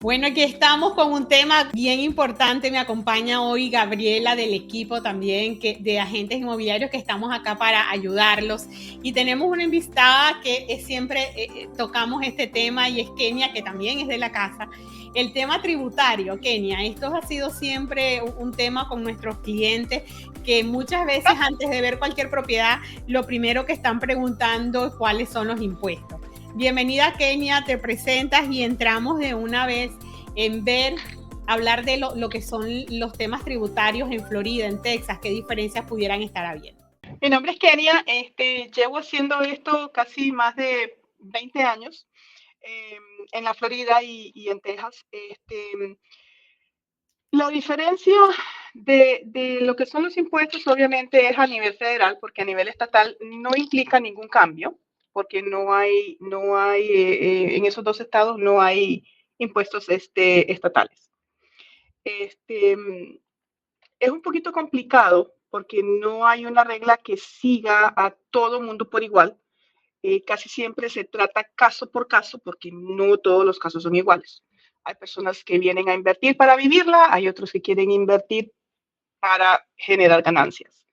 Bueno, aquí estamos con un tema bien importante. Me acompaña hoy Gabriela del equipo también de agentes inmobiliarios que estamos acá para ayudarlos. Y tenemos una invitada que siempre tocamos este tema y es Kenia, que también es de la casa. El tema tributario, Kenia, esto ha sido siempre un tema con nuestros clientes que muchas veces antes de ver cualquier propiedad, lo primero que están preguntando es cuáles son los impuestos. Bienvenida, Kenia, te presentas y entramos de una vez en hablar de lo que son los temas tributarios en Florida, en Texas, qué diferencias pudieran estar habiendo. Mi nombre es Kenia, llevo haciendo esto casi más de 20 años en la Florida y en Texas. La diferencia de lo que son los impuestos obviamente es a nivel federal, porque a nivel estatal no implica ningún cambio, porque en esos dos estados no hay impuestos estatales. Es un poquito complicado porque no hay una regla que siga a todo mundo por igual. Casi siempre se trata caso por caso porque no todos los casos son iguales. Hay personas que vienen a invertir para vivirla, hay otros que quieren invertir para generar ganancias.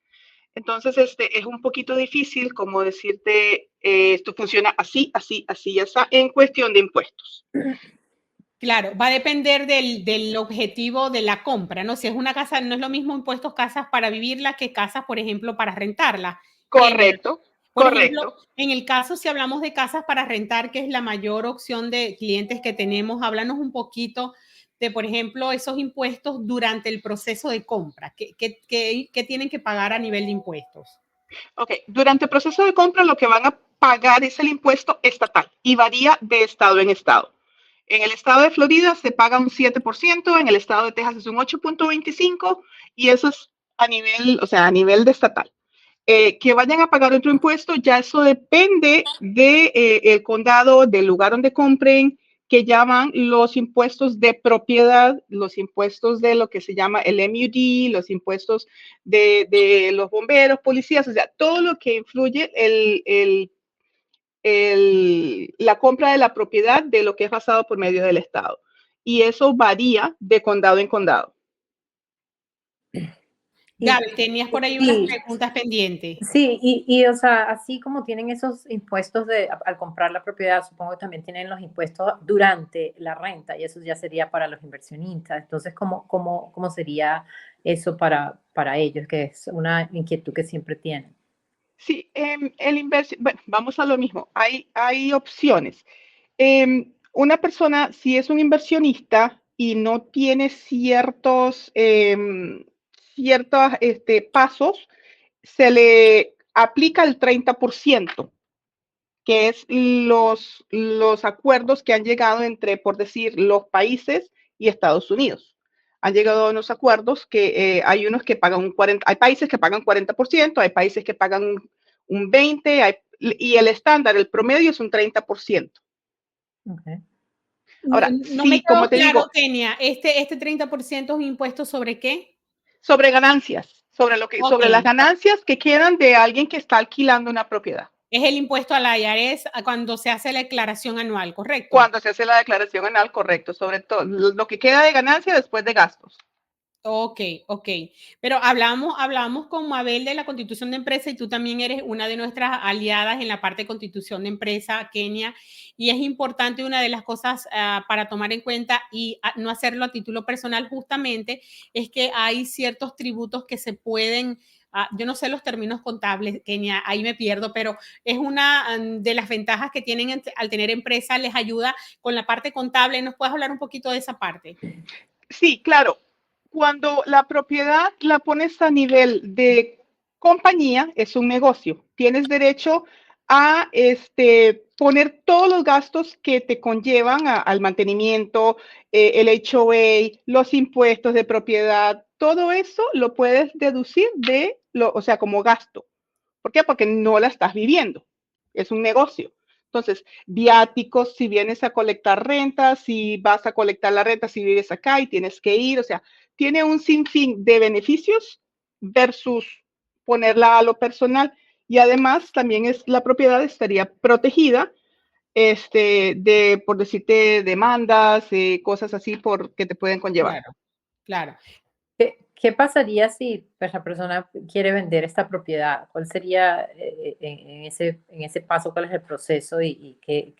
Entonces, es un poquito difícil como decirte, esto funciona así, así, así, ya está, en cuestión de impuestos. Claro, va a depender del objetivo de la compra, ¿no? Si es una casa, no es lo mismo impuestos casas para vivirla que casas, por ejemplo, para rentarla. Correcto, Por ejemplo, correcto. en el caso, si hablamos de casas para rentar, que es la mayor opción de clientes que tenemos, háblanos un poquito de, por ejemplo, esos impuestos durante el proceso de compra. ¿Qué tienen que pagar a nivel de impuestos? Ok, durante el proceso de compra lo que van a pagar es el impuesto estatal y varía de estado en estado. En el estado de Florida se paga un 7%, en el estado de Texas es un 8.25% y eso es a nivel, o sea, a nivel de estatal. Que vayan a pagar otro impuesto, ya eso depende del el condado, del lugar donde compren, que llaman los impuestos de propiedad, los impuestos de lo que se llama el MUD, los impuestos de los bomberos, policías, o sea, todo lo que influye la compra de la propiedad de lo que es basado por medio del Estado. Y eso varía de condado en condado. Gaby, tenías por ahí unas preguntas pendientes. Sí, o sea, así como tienen esos impuestos al comprar la propiedad, supongo que también tienen los impuestos durante la renta y eso ya sería para los inversionistas. Entonces, ¿cómo sería eso para ellos? Que es una inquietud que siempre tienen. Sí, bueno, vamos a lo mismo. Hay opciones. Una persona, si es un inversionista y no tiene ciertos pasos, se le aplica el 30%, que es los acuerdos que han llegado entre, por decir, los países y Estados Unidos. Han llegado a unos acuerdos que hay unos que pagan un 40%, hay países que pagan 40%, hay países que pagan un 20%, y el estándar, el promedio es un 30%. Okay. Ahora, no sí, me quedó como te claro, digo, Kenia, ¿este 30% es un impuesto sobre qué? sobre ganancias, sobre las ganancias que quedan de alguien que está alquilando una propiedad. Es el impuesto a la IRS cuando se hace la declaración anual, ¿correcto? Cuando se hace la declaración anual, correcto, sobre todo lo que queda de ganancia después de gastos. Ok. Pero hablamos con Mabel de la Constitución de Empresa y tú también eres una de nuestras aliadas en la parte de Constitución de Empresa, Kenia, y es importante una de las cosas para tomar en cuenta y no hacerlo a título personal justamente, es que hay ciertos tributos que se pueden... yo no sé los términos contables, Kenia, ahí me pierdo, pero es una de las ventajas que tienen al tener empresa, les ayuda con la parte contable. ¿Nos puedes hablar un poquito de esa parte? Sí, claro. Cuando la propiedad la pones a nivel de compañía, es un negocio. Tienes derecho a poner todos los gastos que te conllevan al mantenimiento, el HOA, los impuestos de propiedad, todo eso lo puedes deducir o sea, como gasto. ¿Por qué? Porque no la estás viviendo. Es un negocio. Entonces, viáticos, si vienes a colectar rentas, si vas a colectar la renta, si vives acá y tienes que ir, o sea, tiene un sinfín de beneficios versus ponerla a lo personal. Y además, también la propiedad estaría protegida por decirte, demandas, cosas así que te pueden conllevar. Claro, claro. ¿Qué pasaría si pues, la persona quiere vender esta propiedad? ¿Cuál sería en ese paso, cuál es el proceso y qué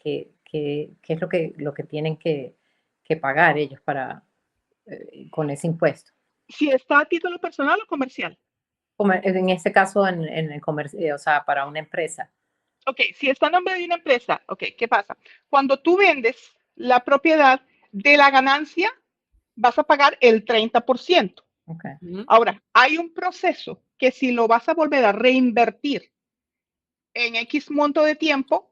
es lo que tienen que pagar ellos con ese impuesto? Si está a título personal o comercial. En este caso, en el comercio, o sea, para una empresa. Ok, si está a nombre de una empresa, ok, ¿qué pasa? Cuando tú vendes la propiedad, de la ganancia vas a pagar el 30%. Okay. Ahora, hay un proceso que si lo vas a volver a reinvertir en X monto de tiempo,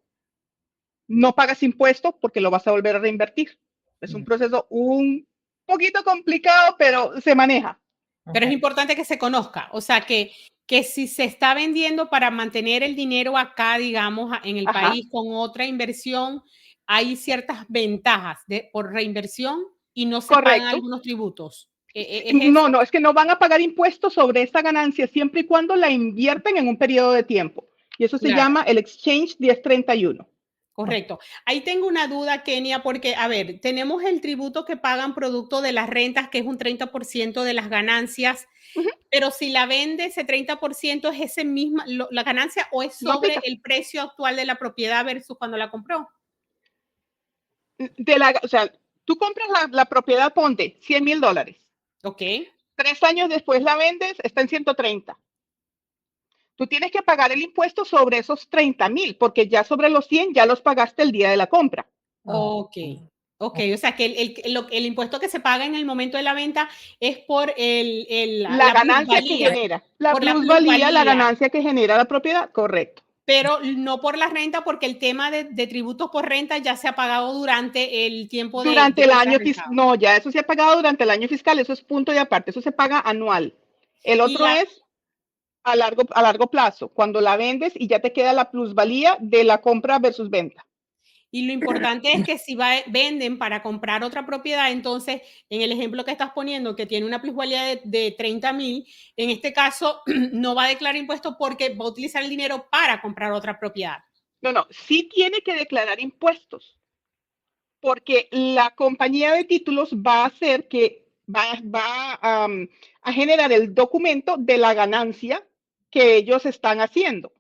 no pagas impuestos porque lo vas a volver a reinvertir. Es un proceso un poquito complicado, pero se maneja. Pero es importante que se conozca, o sea, que si se está vendiendo para mantener el dinero acá, digamos, en el país con otra inversión, hay ciertas ventajas por reinversión y no se pagan algunos tributos. No, es que no van a pagar impuestos sobre esa ganancia siempre y cuando la invierten en un periodo de tiempo. Y eso se llama el Exchange 1031. Correcto. Ahí tengo una duda, Kenia, porque, a ver, tenemos el tributo que pagan producto de las rentas, que es un 30% de las ganancias, pero si la vende, ese 30% es ese misma, la ganancia o es sobre el precio actual de la propiedad versus cuando la compró. O sea, tú compras la propiedad, ponte $100,000. Ok. 3 años después la vendes, está en 130. Tú tienes que pagar el impuesto sobre esos 30,000, porque ya sobre los 100 ya los pagaste el día de la compra. Ok. Ok, o sea que el impuesto que se paga en el momento de la venta es por la ganancia que genera. La plusvalía, la ganancia que genera la propiedad, correcto. Pero no por la renta, porque el tema de tributos por renta ya se ha pagado durante el tiempo durante el año fiscal. No, ya eso se ha pagado durante el año fiscal, eso es punto y aparte, eso se paga anual. El otro es a largo plazo, cuando la vendes y ya te queda la plusvalía de la compra versus venta. Y lo importante es que si venden para comprar otra propiedad, entonces, en el ejemplo que estás poniendo, que tiene una plusvalía de 30,000, en este caso no va a declarar impuestos porque va a utilizar el dinero para comprar otra propiedad. No, sí tiene que declarar impuestos, porque la compañía de títulos va a hacer que va a generar el documento de la ganancia que ellos están haciendo.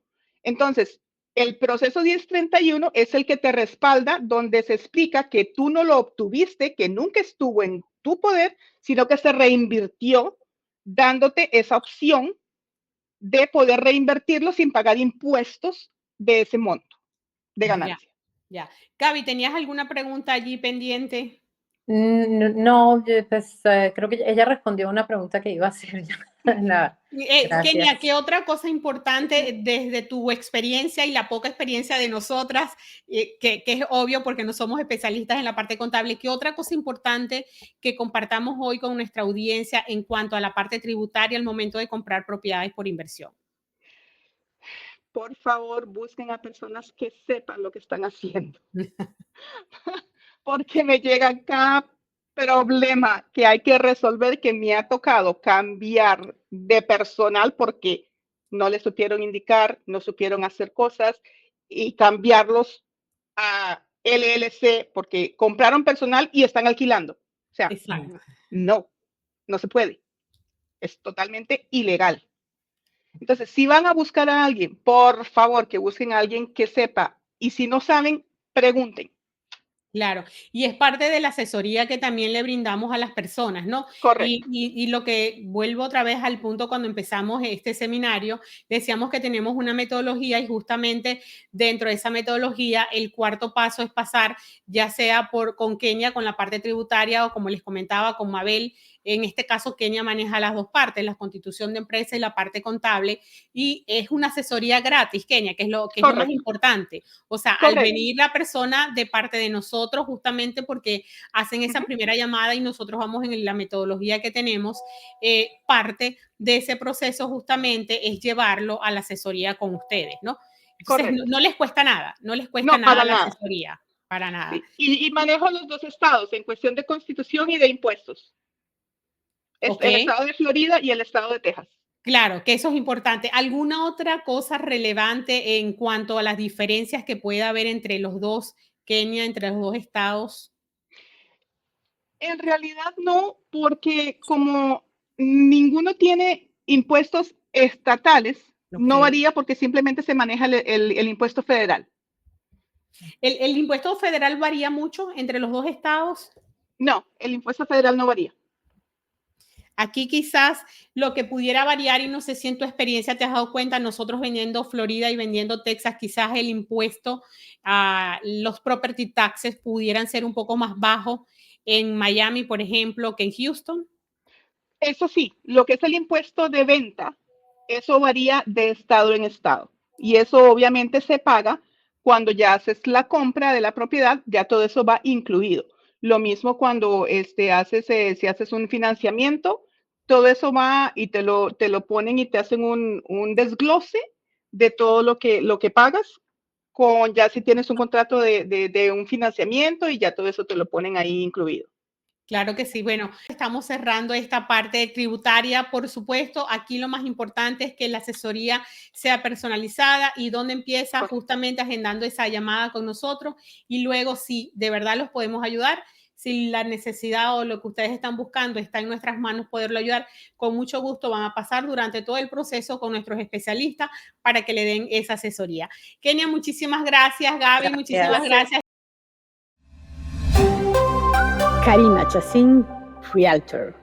Entonces, el proceso 1031 es el que te respalda, donde se explica que tú no lo obtuviste, que nunca estuvo en tu poder, sino que se reinvirtió, dándote esa opción de poder reinvertirlo sin pagar impuestos de ese monto de ganancia. Ya. Gaby, ¿tenías alguna pregunta allí pendiente? No, pues creo que ella respondió a una pregunta que iba a hacer ya. Kenia, ¿qué otra cosa importante desde tu experiencia y la poca experiencia de nosotras, que es obvio porque no somos especialistas en la parte contable, qué otra cosa importante que compartamos hoy con nuestra audiencia en cuanto a la parte tributaria al momento de comprar propiedades por inversión? Por favor, busquen a personas que sepan lo que están haciendo. Porque me llega cada problema que hay que resolver, que me ha tocado cambiar de personal porque no les supieron indicar, no supieron hacer cosas y cambiarlos a LLC porque compraron personal y están alquilando. O sea, no se puede. Es totalmente ilegal. Entonces, si van a buscar a alguien, por favor, que busquen a alguien que sepa. Y si no saben, pregunten. Claro, y es parte de la asesoría que también le brindamos a las personas, ¿no? Correcto. Y lo que vuelvo otra vez al punto cuando empezamos este seminario, decíamos que tenemos una metodología y justamente dentro de esa metodología el cuarto paso es pasar ya sea con Kenia, con la parte tributaria o como les comentaba, con Mabel. En este caso, Kenia maneja las dos partes, la constitución de empresa y la parte contable, y es una asesoría gratis, Kenia, que es lo más importante. O sea, al venir la persona de parte de nosotros, justamente porque hacen esa primera llamada y nosotros vamos en la metodología que tenemos, parte de ese proceso justamente es llevarlo a la asesoría con ustedes, ¿no? Entonces, no les cuesta nada, no les cuesta nada la asesoría, para nada. Sí. Y manejo los dos estados en cuestión de constitución y de impuestos. El estado de Florida y el estado de Texas. Claro, que eso es importante. ¿Alguna otra cosa relevante en cuanto a las diferencias que pueda haber entre los dos Kenia, entre los dos estados? En realidad no, porque como ninguno tiene impuestos estatales, no varía porque simplemente se maneja el impuesto federal. ¿El impuesto federal varía mucho entre los dos estados? No, el impuesto federal no varía. Aquí quizás lo que pudiera variar, y no sé si en tu experiencia te has dado cuenta, nosotros vendiendo Florida y vendiendo Texas, quizás el impuesto a los property taxes pudieran ser un poco más bajos en Miami, por ejemplo, que en Houston. Eso sí, lo que es el impuesto de venta, eso varía de estado en estado. Y eso obviamente se paga cuando ya haces la compra de la propiedad, ya todo eso va incluido. Lo mismo cuando si haces un financiamiento, todo eso va y te lo ponen y te hacen un desglose de todo lo que pagas, ya si tienes un contrato de un financiamiento y ya todo eso te lo ponen ahí incluido. Claro que sí. Bueno, estamos cerrando esta parte tributaria, por supuesto. Aquí lo más importante es que la asesoría sea personalizada y donde empieza justamente agendando esa llamada con nosotros y luego si de verdad los podemos ayudar, si la necesidad o lo que ustedes están buscando está en nuestras manos poderlo ayudar, con mucho gusto van a pasar durante todo el proceso con nuestros especialistas para que le den esa asesoría. Kenia, muchísimas gracias. Gaby, muchísimas gracias. Karina Chacín, Realtor.